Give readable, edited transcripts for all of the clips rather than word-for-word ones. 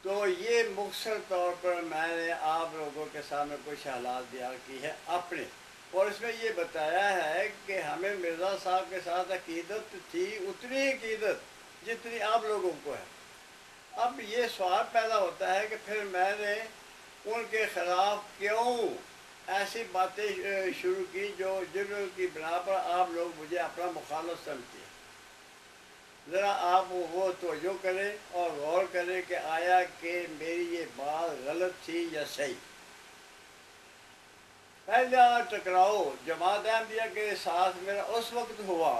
تو یہ مختصر طور پر میں نے آپ لوگوں کے سامنے کچھ حالات بیان کی ہے اپنے، اور اس میں یہ بتایا ہے کہ ہمیں مرزا صاحب کے ساتھ عقیدت تھی، اتنی عقیدت جتنی آپ لوگوں کو ہے۔ اب یہ سوال پیدا ہوتا ہے کہ پھر میں نے ان کے خلاف کیوں ایسی باتیں شروع کی جن کی بنا پر آپ لوگ مجھے اپنا مخالف سمجھتے ہیں۔ ذرا آپ وہ توجہ کریں اور غور کریں کہ آیا کہ میری یہ بات غلط تھی یا صحیح۔ پہلا ٹکراؤ جماعت احمدیہ کے ساتھ میرا اس وقت ہوا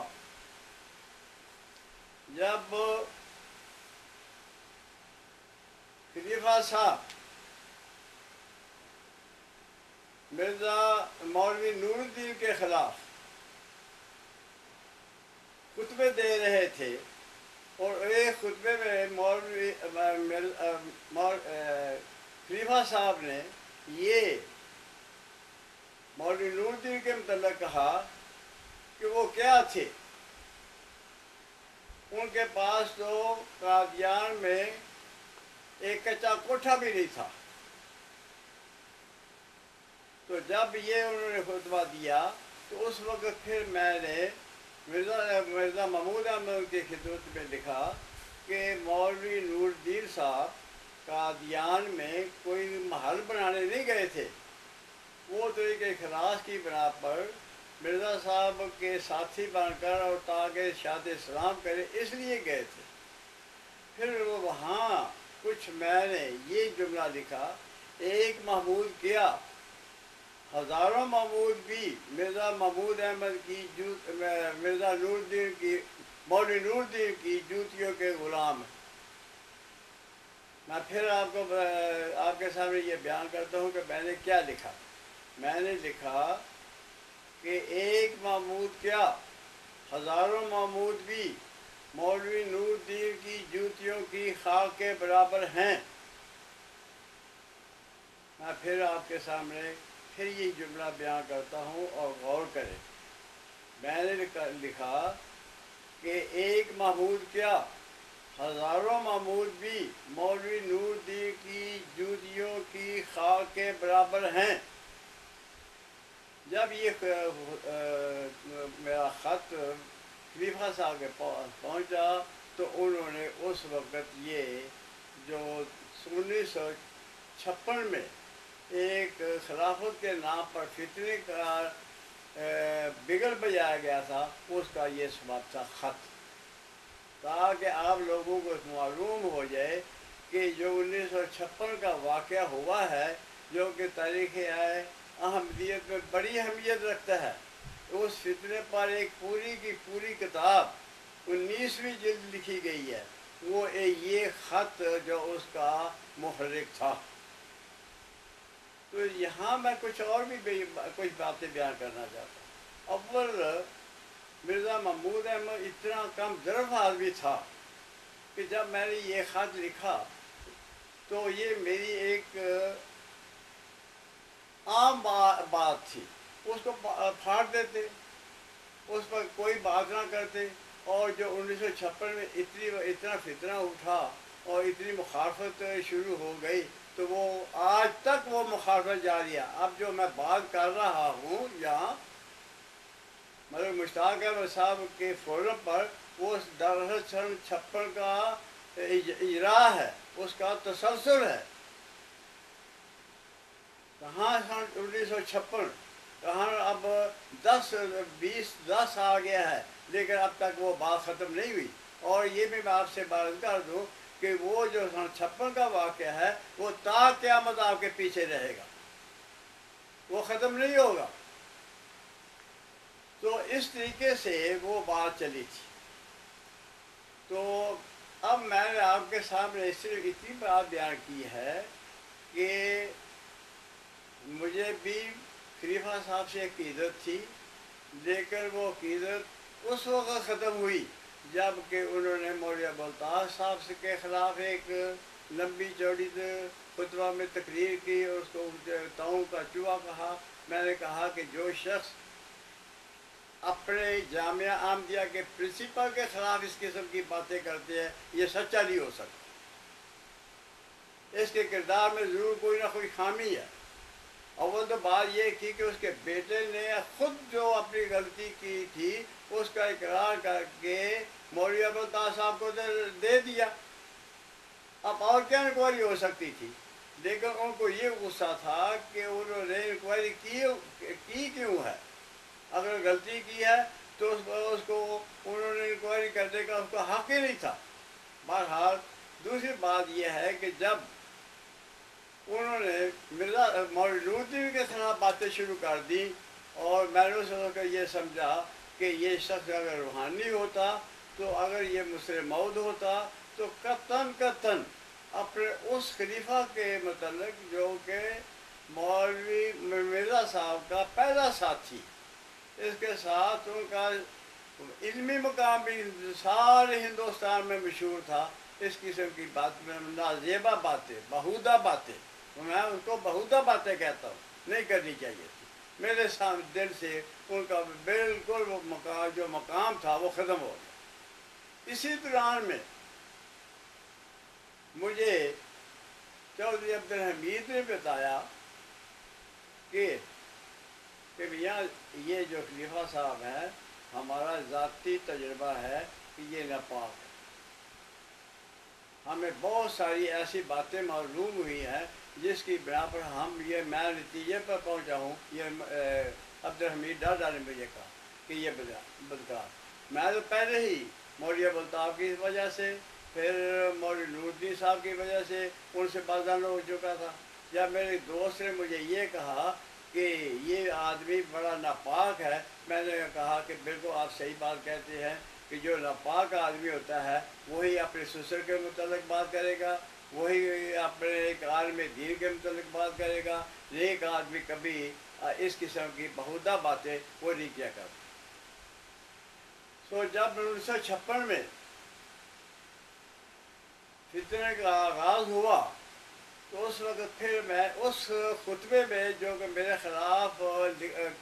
جب خلیفہ صاحب مرزا مولوی نور الدین کے خلاف خطبے دے رہے تھے، اور ایک خطبے میں خلیفہ صاحب نے یہ مولوی نور الدین کے متعلق کہا کہ وہ کیا تھے، ان کے پاس تو قادیان میں ایک کچا کوٹھا بھی نہیں تھا۔ تو جب یہ انہوں نے خطبہ دیا تو اس وقت پھر میں نے مرزا محمود احمد کی خدمت میں لکھا کہ مولوی نور الدین صاحب قادیان میں کوئی محل بنانے نہیں گئے تھے، وہ طریقۂ خلاص کی بنا پر مرزا صاحب کے ساتھی بن کر اور تاکہ شاد اسلام کرے اس لیے گئے تھے۔ پھر وہاں کچھ میں نے یہ جملہ لکھا، ایک محمود کیا ہزاروں محمود بھی مرزا محمود احمد کی مرزا نور الدین کی مولوی نور الدین کی جوتیوں کے غلام ہیں۔ میں پھر آپ کے سامنے یہ بیان کرتا ہوں کہ میں نے کیا لکھا۔ میں نے لکھا کہ ایک محمود کیا ہزاروں محمود بھی مولوی نور الدین کی جوتیوں کی خاک کے برابر ہیں۔ میں پھر آپ کے سامنے پھر یہ جملہ بیان کرتا ہوں اور غور کریں۔ میں نے لکھا کہ ایک محمود کیا ہزاروں محمود بھی مولوی نور الدین کی جوتیوں کی خاک کے برابر ہیں۔ جب یہ میرا خط خلیفہ صاحب کے پاس پہنچا تو انہوں نے اس وقت یہ جو 1956 میں ایک خلافت کے نام پر فتنے کا بگل بجایا گیا تھا، اس کا یہ سبب تھا خط، تاکہ آپ لوگوں کو معلوم ہو جائے کہ جو 1956 کا واقعہ ہوا ہے، جو کہ تاریخ احمدیت میں بڑی اہمیت رکھتا ہے، اس فتنے پر ایک پوری کی پوری کتاب 19ویں جلد لکھی گئی ہے، وہ یہ خط جو اس کا محرک تھا۔ تو یہاں میں کچھ اور بھی کچھ باتیں بیان کرنا چاہتا ہوں۔ اول مرزا محمود احمد اتنا کم ظرف آدمی تھا کہ جب میں نے یہ خط لکھا تو یہ میری ایک عام بات تھی، اس کو پھاڑ دیتے، اس پر کوئی بات نہ کرتے، اور جو 1956 میں اتنا فتنہ اٹھا اور اتنی مخالفت شروع ہو گئی تو وہ آج تک وہ مخالفت جاری ہے۔ اب جو میں بات کر رہا ہوں یہاں مطلب مشتاق احمد صاحب کے فورم پر، وہ دراصل سن 56 کا اجرا ہے، اس کا تسلسل ہے۔ کہاں سن 1956، کہاں اب 10 آ گیا ہے، لیکن اب تک وہ بات ختم نہیں ہوئی۔ اور یہ بھی میں آپ سے بات کر دوں کہ وہ جو سن 56 کا واقعہ ہے وہ تا قیامت آپ کے پیچھے رہے گا، وہ ختم نہیں ہوگا۔ تو اس طریقے سے وہ بات چلی تھی۔ تو اب میں نے آپ کے سامنے صرف اتنی بات بیان کی ہے کہ مجھے بھی خلیفہ صاحب سے عقیدت تھی، لیکن وہ عقیدت اس وقت ختم ہوئی جب کہ انہوں نے مولوی ابوالطاہر صاحب کے خلاف ایک لمبی چوڑی خطبہ میں تقریر کی اور اس کو تاؤں کا چوہا کہا۔ میں نے کہا کہ جو شخص اپنے جامعہ احمدیہ کے پرنسپل کے خلاف اس قسم کی باتیں کرتے ہیں یہ سچا نہیں ہو سکتا۔ اس کے کردار میں ضرور کوئی نہ کوئی خامی ہے۔ اول تو بات یہ کی کہ اس کے بیٹے نے خود جو اپنی غلطی کی تھی اس کا اقرار کر کے مولوی عبدالطاہر صاحب کو دے دیا۔ اب اور کیا انکوائری ہو سکتی تھی؟ لیکن ان کو یہ غصہ تھا کہ انہوں نے انکوائری کی کیوں ہے؟ اگر غلطی کی ہے تو اس کو انہوں نے انکوائری کرنے کا اس کا حق ہی نہیں تھا۔ بہرحال دوسری بات یہ ہے کہ جب انہوں نے مرزا مولوی نور الدین کے خلاف باتیں شروع کر دی اور میں نے اس وقت یہ سمجھا کہ یہ شخص اگر روحانی ہوتا تو اگر یہ مصر موعود ہوتا تو قطعاً اپنے اس خلیفہ کے متعلق جو کہ مولوی مرزا صاحب کا پہلا ساتھی، اس کے ساتھ ان کا علمی مقام بھی سارے ہندوستان میں مشہور تھا، اس قسم کی بات میں نازیبہ باتیں، بہودہ باتیں، میں ان کو بہودہ باتیں کہتا ہوں، نہیں کرنی چاہیے تھی۔ میرے سامنے دل سے ان کا بالکل وہ مقام تھا وہ ختم ہو گیا۔ اسی دوران میں مجھے چودھری عبدالحمید نے بتایا کہ بھیا یہ جو خلیفہ صاحب ہیں ہمارا ذاتی تجربہ ہے کہ یہ ناپاک ہے۔ ہمیں بہت ساری ایسی باتیں معلوم ہوئی ہیں جس کی بنا پر میں نتیجے پر پہنچا ہوں۔ یہ عبدالحمید ڈاڈا نے مجھے کہا کہ یہ بدکار، میں تو پہلے ہی مولوی ابوالطاہر کی وجہ سے، پھر مولوی نور الدین صاحب کی وجہ سے ان سے بازدار ہو چکا تھا۔ جب میرے دوست نے مجھے یہ کہا کہ یہ آدمی بڑا ناپاک ہے، میں نے کہا کہ بالکل آپ صحیح بات کہتے ہیں کہ جو ناپاک آدمی ہوتا ہے وہی اپنے سسر کے متعلق بات کرے گا، وہی اپنے ایک عالم دین کے متعلق بات کرے گا، ایک آدمی کبھی اس قسم کی بہودہ باتیں وہ نہیں کیا کرتا۔ جب 1956 میں فتنے کا آغاز ہوا تو اس وقت پھر میں اس خطبے میں جو کہ میرے خلاف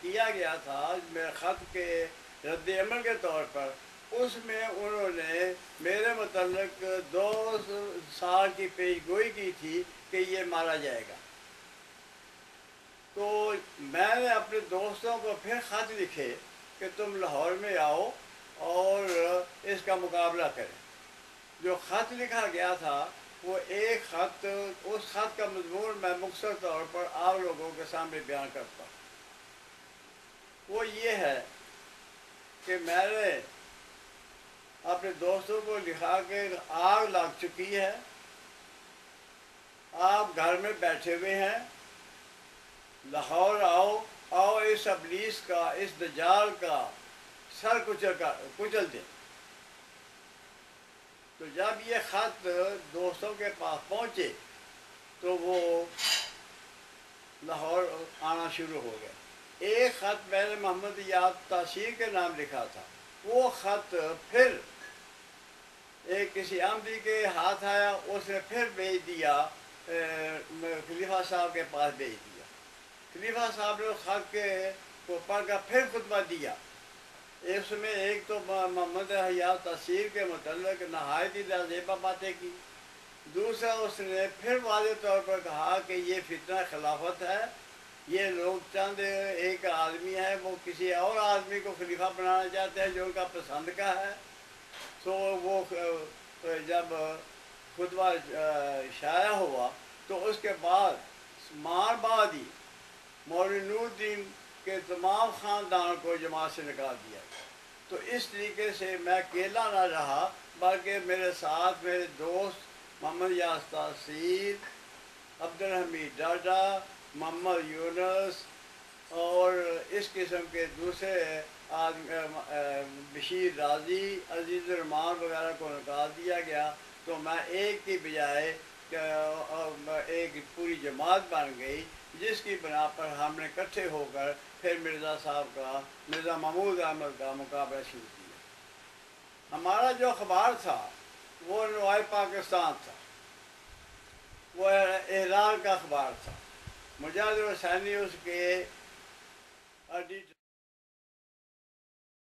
کیا گیا تھا میرے خط کے رد عمل کے طور پر، اس میں انہوں نے میرے متعلق 2 سال کی پیش گوئی کی تھی کہ یہ مارا جائے گا۔ تو میں نے اپنے دوستوں کو پھر خط لکھے کہ تم لاہور میں آؤ اور اس کا مقابلہ کریں۔ جو خط لکھا گیا تھا وہ ایک خط، اس خط کا مضمون میں مختصر طور پر آپ لوگوں کے سامنے بیان کرتا ہوں۔ وہ یہ ہے کہ میں نے اپنے دوستوں کو لکھا کہ آگ لگ چکی ہے، آپ گھر میں بیٹھے ہوئے ہیں، لاہور آؤ اس ابلیس کا، اس دجال کا سر کچل دیں۔ تو جب یہ خط دوستوں کے پاس پہنچے تو وہ لاہور آنا شروع ہو گئے۔ ایک خط میں نے محمد یاد تاثیر کے نام لکھا تھا، وہ خط پھر ایک کسی عمدی کے ہاتھ آیا، اس نے پھر بھیج دیا، خلیفہ صاحب کے پاس بھیج دیا۔ خلیفہ صاحب نے خط کو پڑھ کر پھر خطبہ دیا۔ اس میں ایک تو محمد حیات تاثیر کے متعلق نہایت ہی لازیبہ باتیں کی، دوسرا اس نے پھر واضح طور پر کہا کہ یہ فتنہ خلافت ہے، یہ لوگ چند ایک آدمی ہے وہ کسی اور آدمی کو خلیفہ بنانا چاہتے ہیں جو ان کا پسند کا ہے۔ تو وہ جب خطبہ شائع ہوا تو اس کے بعد ہی مولوی نور الدین کے تمام خاندان کو جماعت سے نکال دیا۔ تو اس طریقے سے میں اکیلا نہ رہا بلکہ میرے ساتھ میرے دوست محمد یاس تاثیر، عبدالحمید ڈاڈا، محمد یونس اور اس قسم کے دوسرے بشیر راضی، عزیز الرحمان وغیرہ کو نکال دیا گیا۔ تو میں ایک کی بجائے ایک پوری جماعت بن گئی، جس کی بنا پر ہم نے اکٹھے ہو کر پھر مرزا محمود احمد کا مقابلہ شروع کیا۔ ہمارا جو اخبار تھا وہ نوائے پاکستان تھا، وہ احرار کا اخبار تھا، مجاہد حسینی اس کے ایڈیٹر